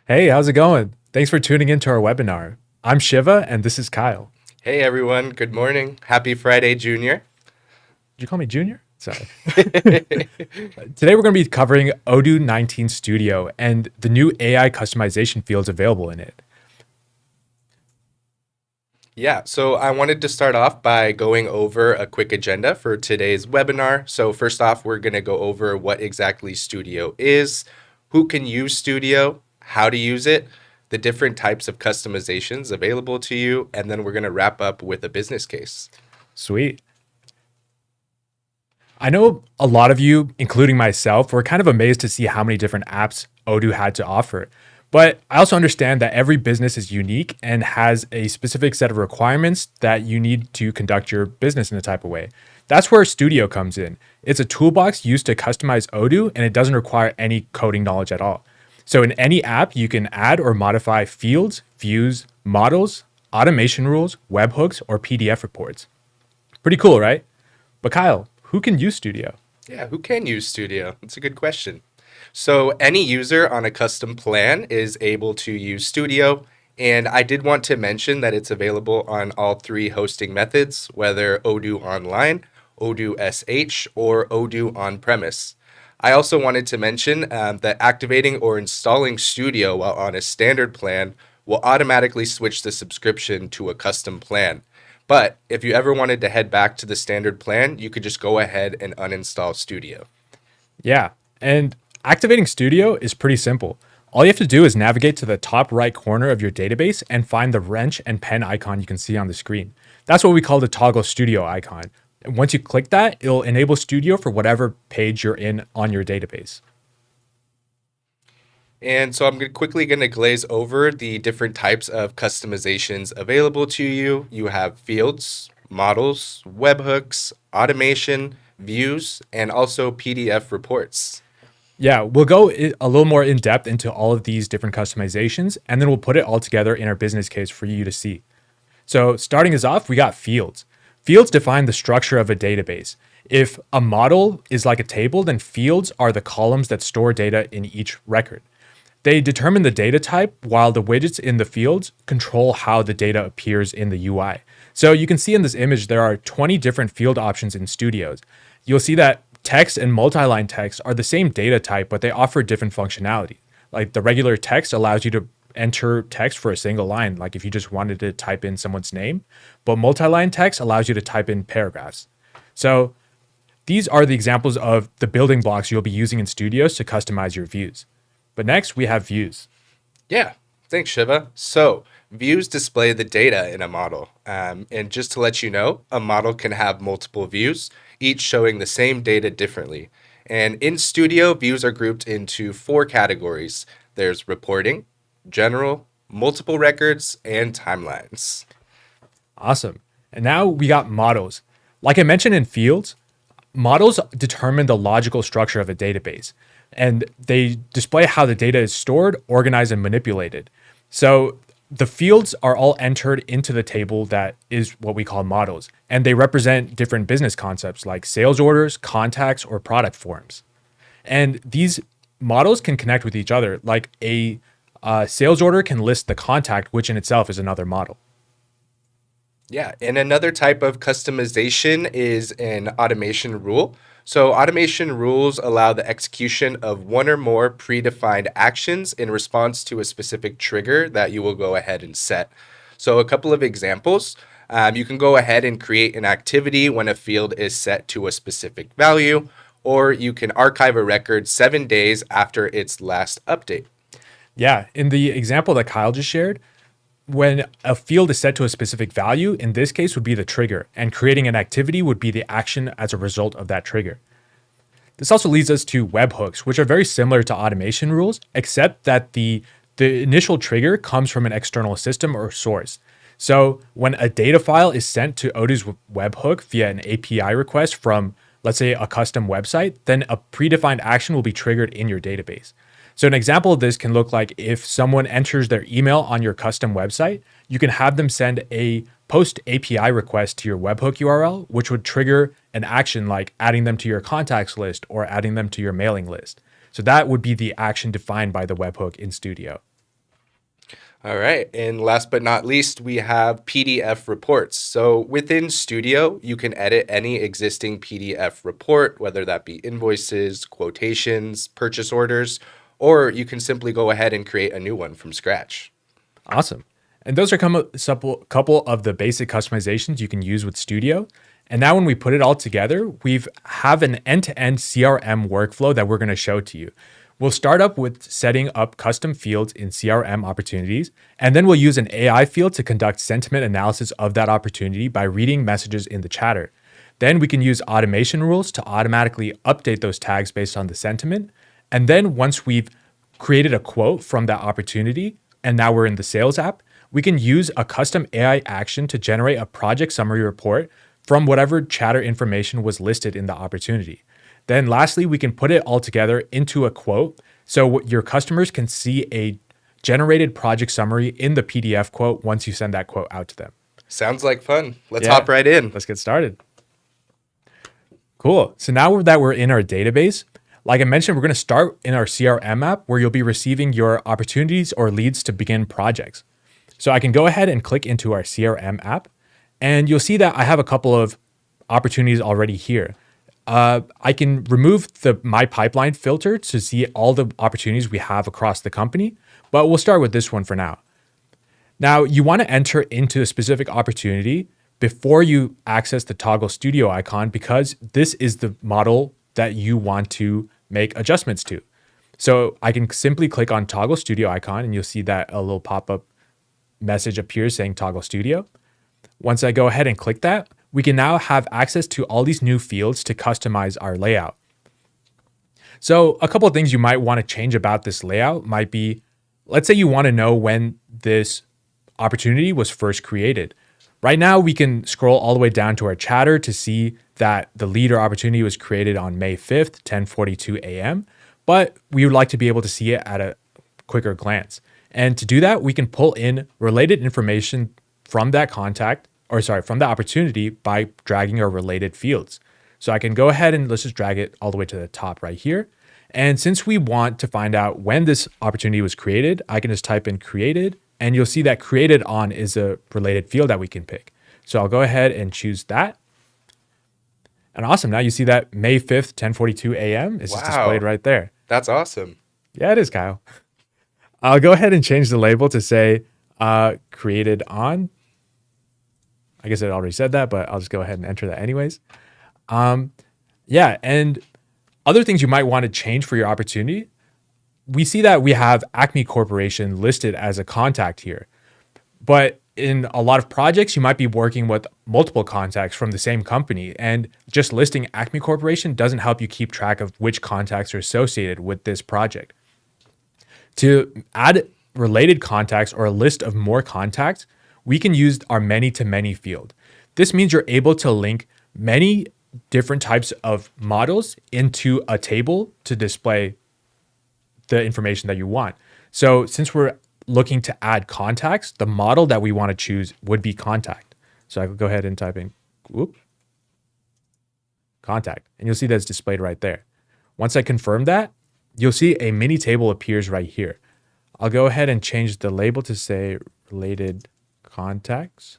Hey, how's it going? Thanks for tuning into our webinar. I'm Shiva and this is Kyle. Hey everyone, good morning. Happy Friday, Junior. Did you call me Junior? Sorry. Today we're going to be covering Odoo 19 Studio and the new AI customization fields available in it. Yeah, so I wanted to start off by going over a quick agenda for today's webinar. So first off, we're going to go over what exactly Studio is, who can use Studio, how to use it, the different types of customizations available to you, and then we're going to wrap up with a business case. Sweet. I know a lot of you, including myself, were kind of amazed to see how many different apps Odoo had to offer. But I also understand that every business is unique and has a specific set of requirements that you need to conduct your business in a type of way. That's where Studio comes in. It's a toolbox used to customize Odoo, and it doesn't require any coding knowledge at all. So in any app, you can add or modify fields, views, models, automation rules, webhooks, or PDF reports. Pretty cool, right? But Kyle, who can use Studio? Yeah, who can use Studio? That's a good question. So any user on a custom plan is able to use Studio. And I did want to mention that it's available on all three hosting methods, whether Odoo Online, Odoo SH, or Odoo On-Premise. I also wanted to mention that activating or installing Studio while on a standard plan will automatically switch the subscription to a custom plan. But if you ever wanted to head back to the standard plan, you could just go ahead and uninstall Studio. Yeah, and activating Studio is pretty simple. All you have to do is navigate to the top right corner of your database and find the wrench and pen icon you can see on the screen. That's what we call the toggle Studio icon. And once you click that, it'll enable Studio for whatever page you're in on your database. And so quickly going to glaze over the different types of customizations available to you. You have fields, models, webhooks, automation, views, and also PDF reports. Yeah, we'll go a little more in depth into all of these different customizations, and then we'll put it all together in our business case for you to see. So starting us off, we got fields. Fields define the structure of a database. If a model is like a table, then fields are the columns that store data in each record. They determine the data type, while the widgets in the fields control how the data appears in the UI. So you can see in this image, there are 20 different field options in Studios. You'll see that text and multi-line text are the same data type, but they offer different functionality. Like the regular text allows you to enter text for a single line, like if you just wanted to type in someone's name, but multi-line text allows you to type in paragraphs. So these are the examples of the building blocks you'll be using in Studios to customize your views. But next we have views. Yeah, thanks, Shiva. So views display the data in a model. And just to let you know, a model can have multiple views, each showing the same data differently. And in Studio, views are grouped into four categories. There's reporting, general, multiple records, and timelines. Awesome. And now we got models. Like I mentioned in fields, models determine the logical structure of a database, and they display how the data is stored, organized, and manipulated. So the fields are all entered into the table that is what we call models, and they represent different business concepts like sales orders, contacts, or product forms. And these models can connect with each other, like a sales order can list the contact, which in itself is another model. Yeah, and another type of customization is an automation rule. So automation rules allow the execution of one or more predefined actions in response to a specific trigger that you will go ahead and set. So a couple of examples. You can go ahead and create an activity when a field is set to a specific value, or you can archive a record 7 days after its last update. Yeah, in the example that Kyle just shared, when a field is set to a specific value, in this case would be the trigger, and creating an activity would be the action as a result of that trigger. This also leads us to webhooks, which are very similar to automation rules, except that the initial trigger comes from an external system or source. So when a data file is sent to Odoo's webhook via an API request from, let's say, a custom website, then a predefined action will be triggered in your database. So an example of this can look like if someone enters their email on your custom website, you can have them send a post API request to your webhook URL, which would trigger an action like adding them to your contacts list or adding them to your mailing list. So that would be the action defined by the webhook in Studio. All right. And last but not least, we have PDF reports. So within Studio, you can edit any existing PDF report, whether that be invoices, quotations, purchase orders, or you can simply go ahead and create a new one from scratch. Awesome. And those are a couple of the basic customizations you can use with Studio. And now when we put it all together, we have an end-to-end CRM workflow that we're going to show to you. We'll start up with setting up custom fields in CRM opportunities, and then we'll use an AI field to conduct sentiment analysis of that opportunity by reading messages in the chatter. Then we can use automation rules to automatically update those tags based on the sentiment. And then once we've created a quote from that opportunity, and now we're in the sales app, we can use a custom AI action to generate a project summary report from whatever chatter information was listed in the opportunity. Then lastly, we can put it all together into a quote so your customers can see a generated project summary in the PDF quote once you send that quote out to them. Sounds like fun. Let's hop right in. Let's get started. Cool. So now that we're in our database, like I mentioned, we're going to start in our CRM app where you'll be receiving your opportunities or leads to begin projects. So I can go ahead and click into our CRM app, and you'll see that I have a couple of opportunities already here. I can remove the My Pipeline filter to see all the opportunities we have across the company, but we'll start with this one for now. Now, you want to enter into a specific opportunity before you access the toggle studio icon because this is the model that you want to make adjustments to. So I can simply click on toggle studio icon and you'll see that a little pop-up message appears saying toggle studio. Once I go ahead and click that, we can now have access to all these new fields to customize our layout. So a couple of things you might want to change about this layout might be, let's say you want to know when this opportunity was first created. Right now, we can scroll all the way down to our chatter to see that the lead or opportunity was created on May 5th, 10:42 a.m., but we would like to be able to see it at a quicker glance. And to do that, we can pull in related information from that from the opportunity by dragging our related fields. So I can go ahead and let's just drag it all the way to the top right here. And since we want to find out when this opportunity was created, I can just type in created, and you'll see that created on is a related field that we can pick. So I'll go ahead and choose that. And awesome, now you see that May 5th, 10:42 a.m. is just displayed right there. That's awesome. Yeah, it is, Kyle. I'll go ahead and change the label to say created on. I guess it already said that, but I'll just go ahead and enter that anyways. Yeah, and other things you might want to change for your opportunity. We see that we have Acme Corporation listed as a contact here, but in a lot of projects, you might be working with multiple contacts from the same company, and just listing Acme Corporation doesn't help you keep track of which contacts are associated with this project. To add related contacts or a list of more contacts, we can use our many-to-many field. This means you're able to link many different types of models into a table to display the information that you want. So since we're looking to add contacts, the model that we want to choose would be contact. So I could go ahead and type in contact, and you'll see that it's displayed right there. Once I confirm that, you'll see a mini table appears right here. I'll go ahead and change the label to say related contacts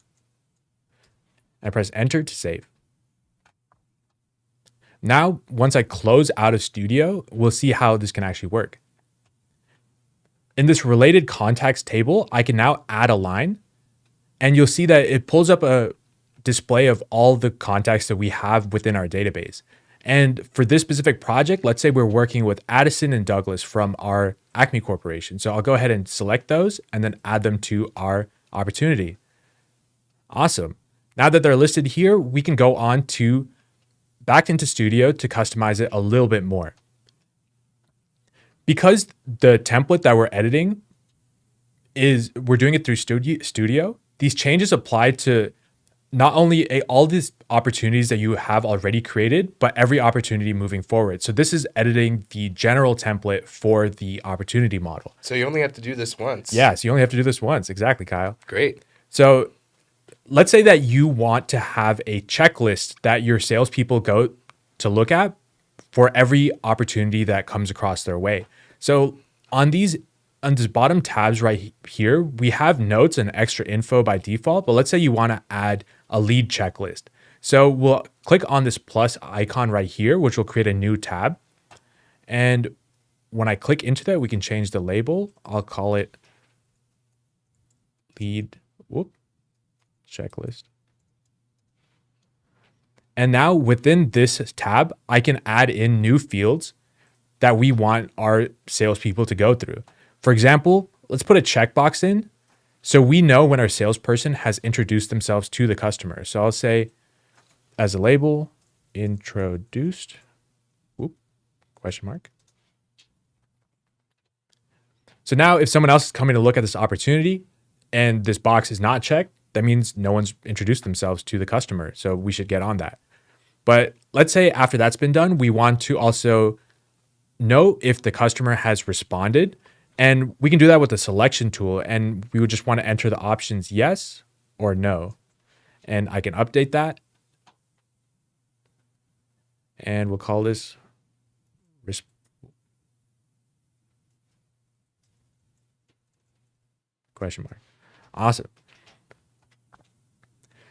and press enter to save. Now, once I close out of Studio, we'll see how this can actually work. In this related contacts table, I can now add a line, and you'll see that it pulls up a display of all the contacts that we have within our database. And for this specific project, let's say we're working with Addison and Douglas from our Acme Corporation. So I'll go ahead and select those and then add them to our opportunity. Awesome. Now that they're listed here, we can go on to back into Studio to customize it a little bit more. Because the template that we're editing we're doing it through Studio, these changes apply to not only all these opportunities that you have already created, but every opportunity moving forward. So this is editing the general template for the opportunity model. So you only have to do this once. Yes, you only have to do this once. Exactly, Kyle. Great. So let's say that you want to have a checklist that your salespeople go to look at for every opportunity that comes across their way. So on these on this bottom tabs right here, we have notes and extra info by default, but let's say you want to add a lead checklist. So we'll click on this plus icon right here, which will create a new tab. And when I click into that, we can change the label. I'll call it lead checklist. And now within this tab, I can add in new fields that we want our salespeople to go through. For example, let's put a checkbox in so we know when our salesperson has introduced themselves to the customer. So I'll say as a label, introduced, question mark. So now if someone else is coming to look at this opportunity and this box is not checked, that means no one's introduced themselves to the customer. So we should get on that. But let's say after that's been done, we want to also know if the customer has responded. And we can do that with the selection tool. And we would just want to enter the options yes or no. And I can update that. And we'll call this question mark. Awesome.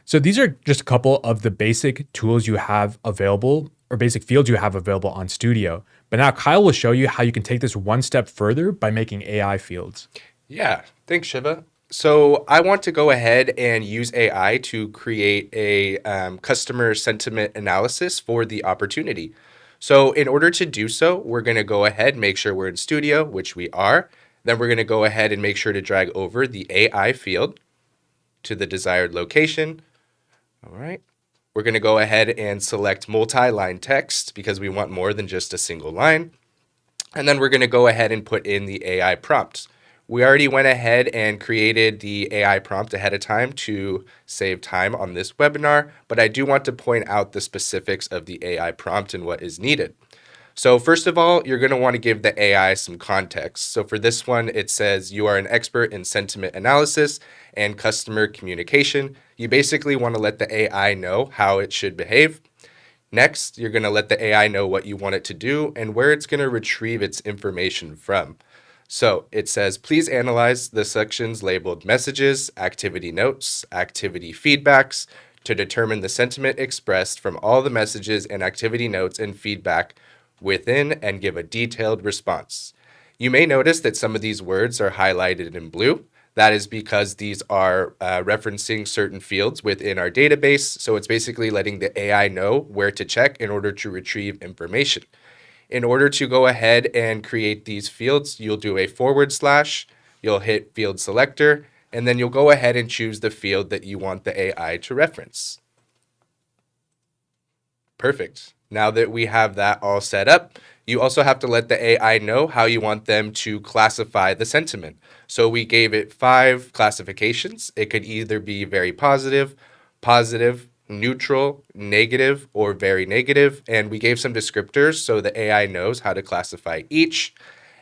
So these are just a couple of the basic tools you have available or basic fields you have available on Studio. But now Kyle will show you how you can take this one step further by making AI fields. Yeah, thanks, Shiva. So I want to go ahead and use AI to create a customer sentiment analysis for the opportunity. So in order to do so, we're going to go ahead and make sure we're in Studio, which we are. Then we're going to go ahead and make sure to drag over the AI field to the desired location. All right. We're going to go ahead and select multi-line text because we want more than just a single line. And then we're going to go ahead and put in the AI prompt. We already went ahead and created the AI prompt ahead of time to save time on this webinar, but I do want to point out the specifics of the AI prompt and what is needed. So first of all, you're going to want to give the AI some context. So for this one, it says you are an expert in sentiment analysis and customer communication. You basically want to let the AI know how it should behave. Next, you're going to let the AI know what you want it to do and where it's going to retrieve its information from. So it says, please analyze the sections labeled messages, activity notes, activity feedbacks to determine the sentiment expressed from all the messages and activity notes and feedback within and give a detailed response. You may notice that some of these words are highlighted in blue. That is because these are referencing certain fields within our database. So it's basically letting the AI know where to check in order to retrieve information. In order to go ahead and create these fields, you'll do a /, you'll hit field selector, and then you'll go ahead and choose the field that you want the AI to reference. Perfect. Now that we have that all set up, you also have to let the AI know how you want them to classify the sentiment. So we gave it 5 classifications. It could either be very positive, neutral, negative, or very negative. And we gave some descriptors so the AI knows how to classify each.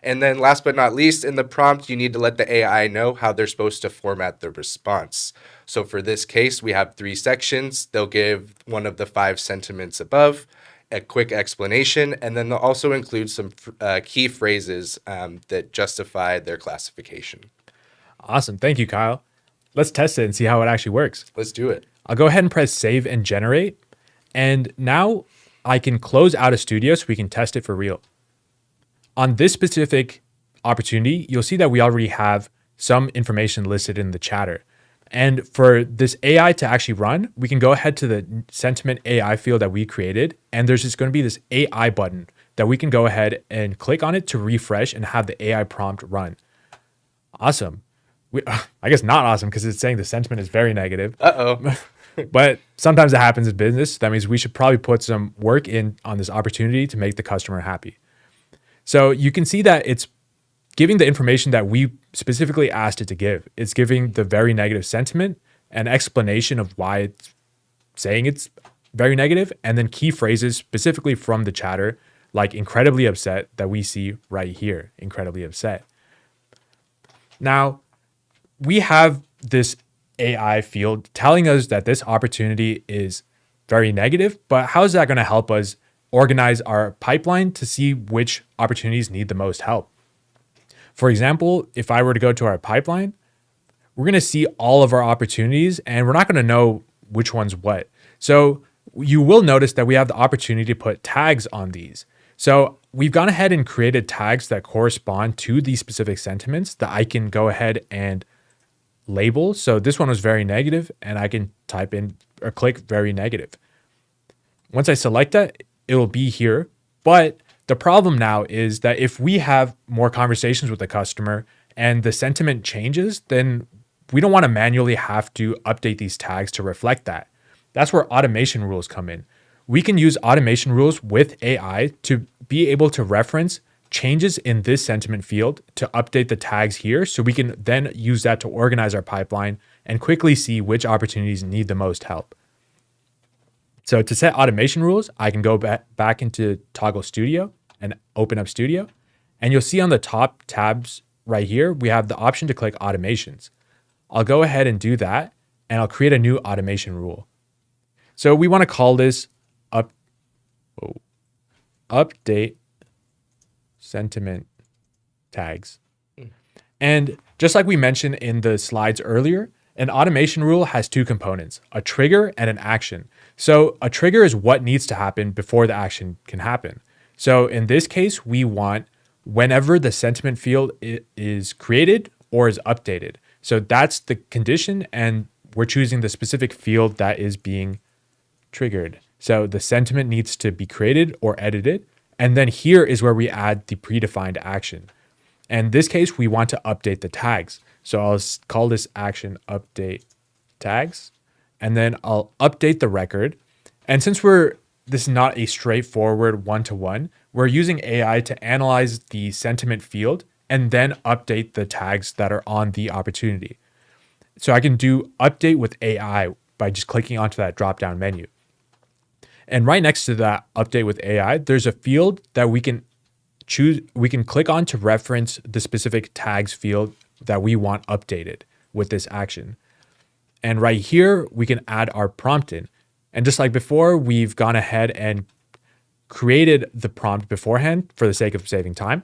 And then last but not least, in the prompt, you need to let the AI know how they're supposed to format the response. So for this case, we have 3 sections. They'll give one of the 5 sentiments above, a quick explanation, and then they'll also include some key phrases that justify their classification. Awesome. Thank you, Kyle. Let's test it and see how it actually works. Let's do it. I'll go ahead and press save and generate. And now I can close out of Studio so we can test it for real. On this specific opportunity, you'll see that we already have some information listed in the chatter. And for this AI to actually run, we can go ahead to the sentiment AI field that we created. And there's just going to be this AI button that we can go ahead and click on it to refresh and have the AI prompt run. Awesome. I guess not awesome because it's saying the sentiment is very negative. Uh-oh. But sometimes it happens in business. That means we should probably put some work in on this opportunity to make the customer happy. So you can see that it's giving the information that we specifically asked it to give. It's giving the very negative sentiment, an explanation of why it's saying it's very negative, and then key phrases specifically from the chatter, like incredibly upset that we see right here, incredibly upset. Now, we have this AI field telling us that this opportunity is very negative, but how is that going to help us organize our pipeline to see which opportunities need the most help? For example, if I were to go to our pipeline, we're going to see all of our opportunities and we're not going to know which one's what. So you will notice that we have the opportunity to put tags on these. So we've gone ahead and created tags that correspond to these specific sentiments that I can go ahead and label. So this one was very negative and I can type in or click very negative. Once I select that, it will be here. But the problem now is that if we have more conversations with the customer and the sentiment changes, then we don't want to manually have to update these tags to reflect that. That's where automation rules come in. We can use automation rules with AI to be able to reference changes in this sentiment field to update the tags here so we can then use that to organize our pipeline and quickly see which opportunities need the most help. So to set automation rules, I can go back into Toggle Studio and open up Studio. And you'll see on the top tabs right here, we have the option to click automations. I'll go ahead and do that and I'll create a new automation rule. So we want to call this update sentiment tags. And just like we mentioned in the slides earlier, an automation rule has two components, a trigger and an action. So a trigger is what needs to happen before the action can happen. So in this case, we want whenever the sentiment field is created or is updated. So that's the condition, and we're choosing the specific field that is being triggered. So the sentiment needs to be created or edited. And then here is where we add the predefined action. And in this case, we want to update the tags. So I'll call this action update tags, and then I'll update the record. And since this is not a straightforward one-to-one, we're using AI to analyze the sentiment field and then update the tags that are on the opportunity. So I can do update with AI by just clicking onto that drop-down menu. And right next to that update with AI, there's a field that we can choose. We can click on to reference the specific tags field that we want updated with this action. And right here, we can add our prompt in. And just like before, we've gone ahead and created the prompt beforehand for the sake of saving time.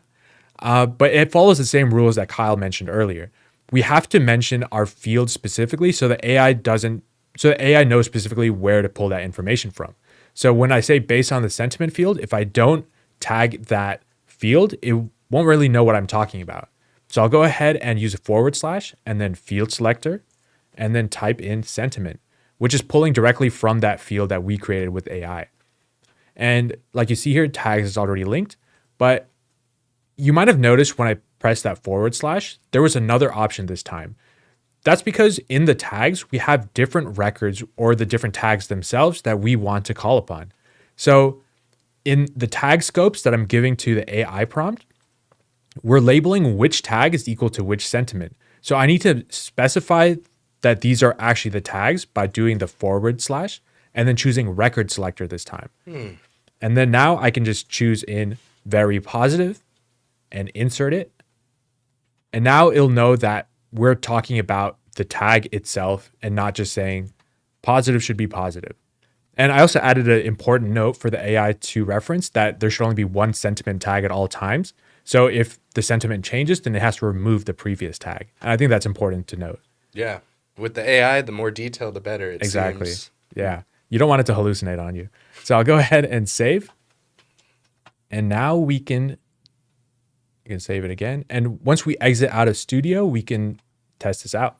But it follows the same rules that Kyle mentioned earlier. We have to mention our field specifically so the AI knows specifically where to pull that information from. So when I say based on the sentiment field, if I don't tag that field, it won't really know what I'm talking about. So I'll go ahead and use a / and then field selector and then type in sentiment, which is pulling directly from that field that we created with AI. And like you see here, tags is already linked, but you might have noticed when I pressed that /, there was another option this time. That's because in the tags, we have different records or the different tags themselves that we want to call upon. So in the tag scopes that I'm giving to the AI prompt, we're labeling which tag is equal to which sentiment. So I need to specify that these are actually the tags by doing the / and then choosing record selector this time. And then now I can just choose in very positive and insert it. And now it'll know that we're talking about the tag itself and not just saying positive should be positive. And I also added an important note for the AI to reference that there should only be one sentiment tag at all times. So if the sentiment changes, then it has to remove the previous tag. And I think that's important to note. Yeah. With the AI, the more detail, the better. Exactly. Seems. Yeah. You don't want it to hallucinate on you. So I'll go ahead and save. And now we can save it again. And once we exit out of Studio, we can test this out.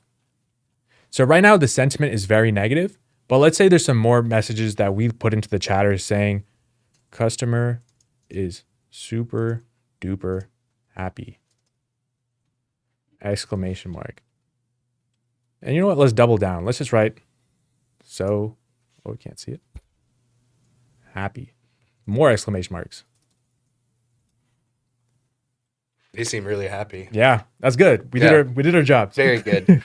So right now the sentiment is very negative, but let's say there's some more messages that we put into the chatter saying customer is super duper happy. ! And you know what? Let's double down. Let's just write we can't see it. Happy. More exclamation marks. They seem really happy. Yeah, that's good. We did our job. Very good.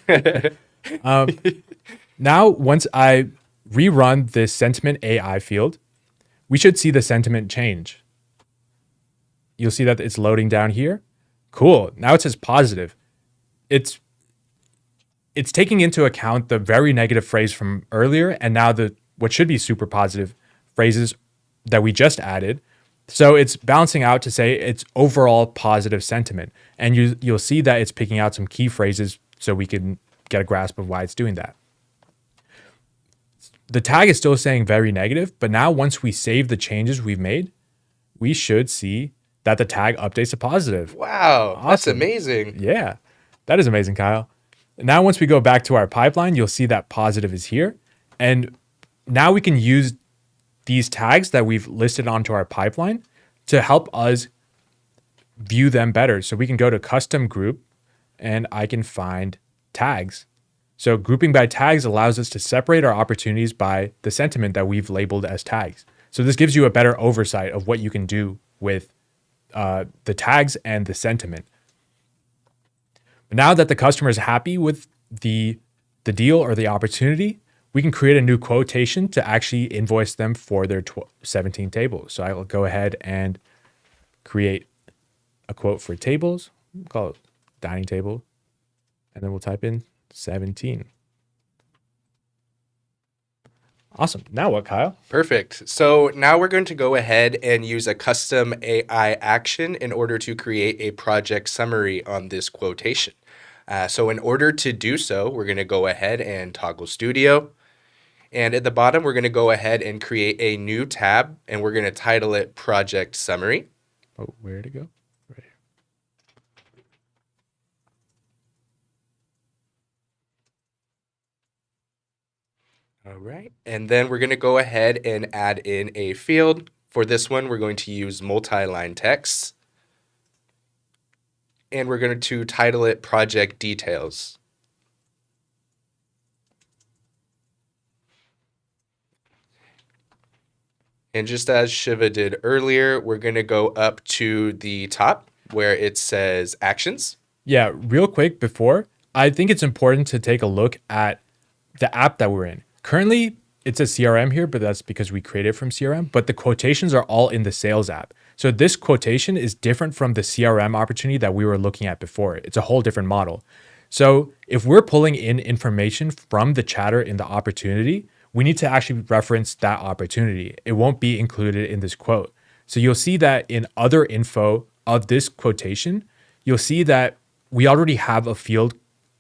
Now, once I rerun this sentiment AI field, we should see the sentiment change. You'll see that it's loading down here. Cool. Now it says positive. It's taking into account the very negative phrase from earlier, and now what should be super positive phrases that we just added, So it's balancing out to say it's overall positive sentiment. And you'll see that it's picking out some key phrases so we can get a grasp of why it's doing that. The tag is still saying very negative, but now once we save the changes we've made, we should see that the tag updates to positive. Wow, that's Awesome. amazing. Yeah, that is amazing, Kyle. Now, once we go back to our pipeline, you'll see that positive is here. And now we can use these tags that we've listed onto our pipeline to help us view them better. So we can go to custom group and I can find tags. So grouping by tags allows us to separate our opportunities by the sentiment that we've labeled as tags. So this gives you a better oversight of what you can do with the tags and the sentiment. Now that the customer is happy with the deal or the opportunity, we can create a new quotation to actually invoice them for their 17 tables. So I will go ahead and create a quote for tables. We'll call it dining table. And then we'll type in 17. Awesome. Now what, Kyle? Perfect. So now we're going to go ahead and use a custom AI action in order to create a project summary on this quotation. So in order to do so, we're going to go ahead and toggle Studio. And at the bottom, we're going to go ahead and create a new tab, and we're going to title it Project Summary. Oh, where'd it go? Right here. All right. And then we're going to go ahead and add in a field. For this one, we're going to use multi-line text. And we're going to title it Project Details. And just as Shiva did earlier, we're going to go up to the top where it says Actions. Yeah, real quick before, I think it's important to take a look at the app that we're in. Currently, it's a CRM here, but that's because we created it from CRM, but the quotations are all in the sales app. So this quotation is different from the CRM opportunity that we were looking at before. It's a whole different model. So if we're pulling in information from the chatter in the opportunity, we need to actually reference that opportunity. It won't be included in this quote. So you'll see that in other info of this quotation, you'll see that we already have a field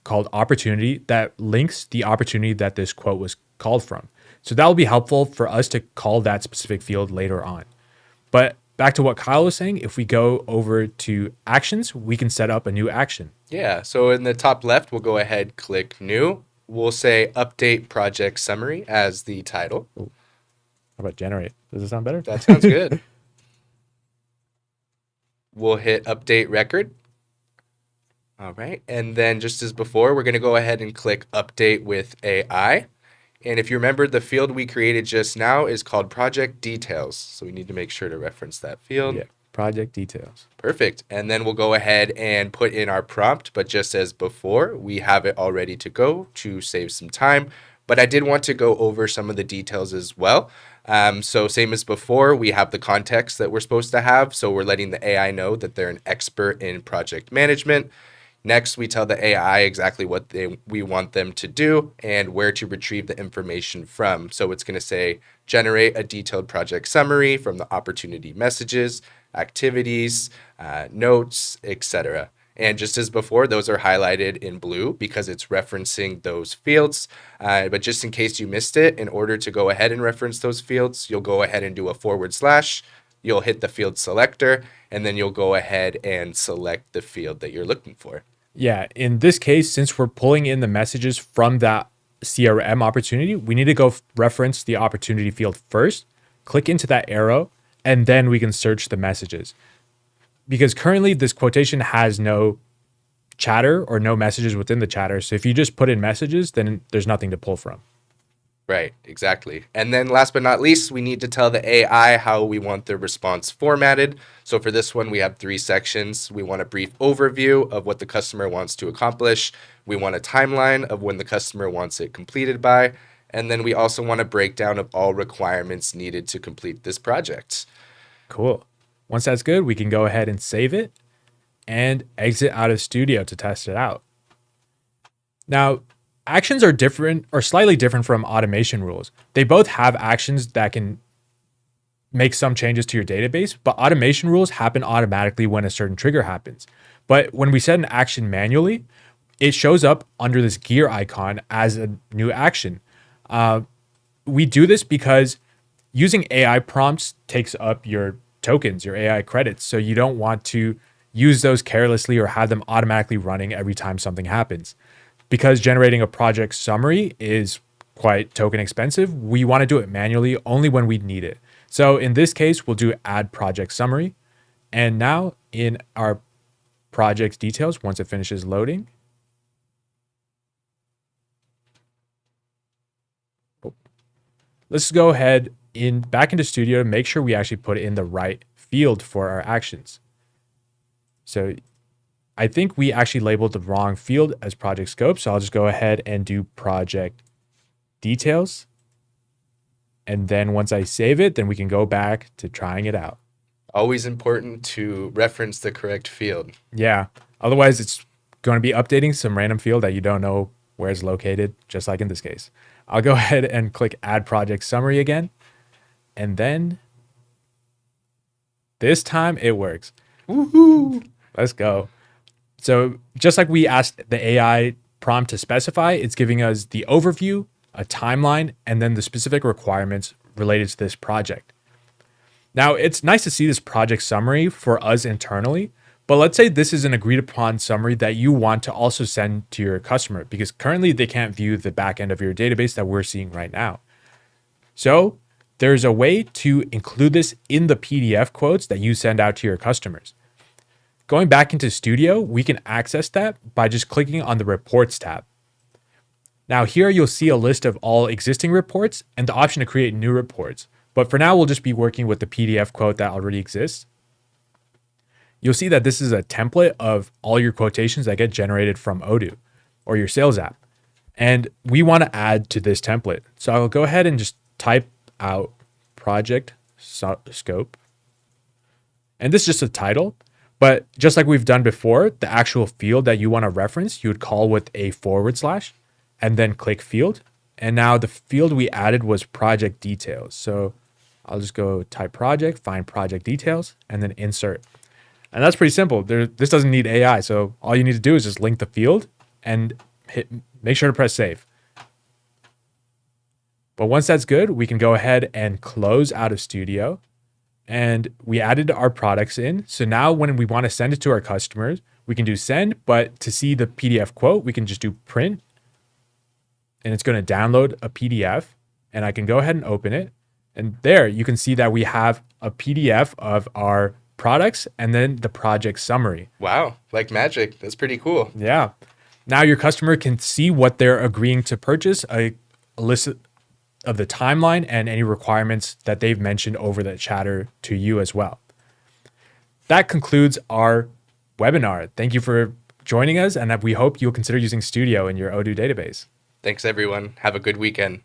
called opportunity that links the opportunity that this quote was called from. So that will be helpful for us to call that specific field later on. But back to what Kyle was saying, if we go over to actions, we can set up a new action. Yeah, so in the top left, we'll go ahead, click New. We'll say Update Project Summary as the title. How about generate? Does it sound better? That sounds good. We'll hit Update Record. All right, and then just as before, we're going to go ahead and click Update with AI. And if you remember, the field we created just now is called Project Details. So we need to make sure to reference that field. Yeah, project details. Perfect. And then we'll go ahead and put in our prompt. But just as before, we have it all ready to go to save some time. But I did want to go over some of the details as well. So same as before, we have the context that we're supposed to have. So we're letting the AI know that they're an expert in project management. Next, we tell the AI exactly what we want them to do and where to retrieve the information from. So it's going to say, generate a detailed project summary from the opportunity messages, activities, notes, etc. And just as before, those are highlighted in blue because it's referencing those fields. But just in case you missed it, in order to go ahead and reference those fields, you'll go ahead and do a /. You'll hit the field selector, and then you'll go ahead and select the field that you're looking for. Yeah, in this case, since we're pulling in the messages from that CRM opportunity, we need to go reference the opportunity field first, click into that arrow, and then we can search the messages. Because currently this quotation has no chatter or no messages within the chatter. So if you just put in messages, then there's nothing to pull from. Right, exactly. And then last but not least, we need to tell the AI how we want the response formatted. So for this one, we have 3 sections. We want a brief overview of what the customer wants to accomplish. We want a timeline of when the customer wants it completed by. And then we also want a breakdown of all requirements needed to complete this project. Cool. Once that's good, we can go ahead and save it and exit out of Studio to test it out. Now, actions are different or slightly different from automation rules. They both have actions that can make some changes to your database, but automation rules happen automatically when a certain trigger happens. But when we set an action manually, it shows up under this gear icon as a new action. We do this because using AI prompts takes up your tokens, your AI credits. So you don't want to use those carelessly or have them automatically running every time something happens. Because generating a project summary is quite token expensive, we want to do it manually only when we need it. So in this case, we'll do add project summary. And now in our project details, once it finishes loading, let's go ahead back into Studio to make sure we actually put it in the right field for our actions. So I think we actually labeled the wrong field as project scope. So I'll just go ahead and do project details. And then once I save it, then we can go back to trying it out. Always important to reference the correct field. Yeah. Otherwise, it's going to be updating some random field that you don't know where it's located, just like in this case. I'll go ahead and click Add Project Summary again. And then this time it works. Woohoo! Let's go. So just like we asked the AI prompt to specify, it's giving us the overview, a timeline, and then the specific requirements related to this project. Now, it's nice to see this project summary for us internally, but let's say this is an agreed upon summary that you want to also send to your customer, because currently they can't view the back end of your database that we're seeing right now. So there's a way to include this in the PDF quotes that you send out to your customers. Going back into Studio, we can access that by just clicking on the Reports tab. Now here you'll see a list of all existing reports and the option to create new reports. But for now, we'll just be working with the PDF quote that already exists. You'll see that this is a template of all your quotations that get generated from Odoo or your sales app. And we want to add to this template. So I'll go ahead and just type out project scope. And this is just a title. But just like we've done before, the actual field that you want to reference, you would call with a / and then click field. And now the field we added was project details. So I'll just go type project, find project details, and then insert. And that's pretty simple. This doesn't need AI. So all you need to do is just link the field and make sure to press save. But once that's good, we can go ahead and close out of Studio. And we added our products in. So now when we want to send it to our customers, we can do send, but to see the PDF quote, we can just do print. And it's going to download a PDF, and I can go ahead and open it. And there you can see that we have a PDF of our products and then the project summary. Wow, like magic. That's pretty cool. Yeah. Now your customer can see what they're agreeing to purchase, a list of the timeline and any requirements that they've mentioned over the chatter to you as well. That concludes our webinar. Thank you for joining us, and we hope you'll consider using Studio in your Odoo database. Thanks, everyone. Have a good weekend.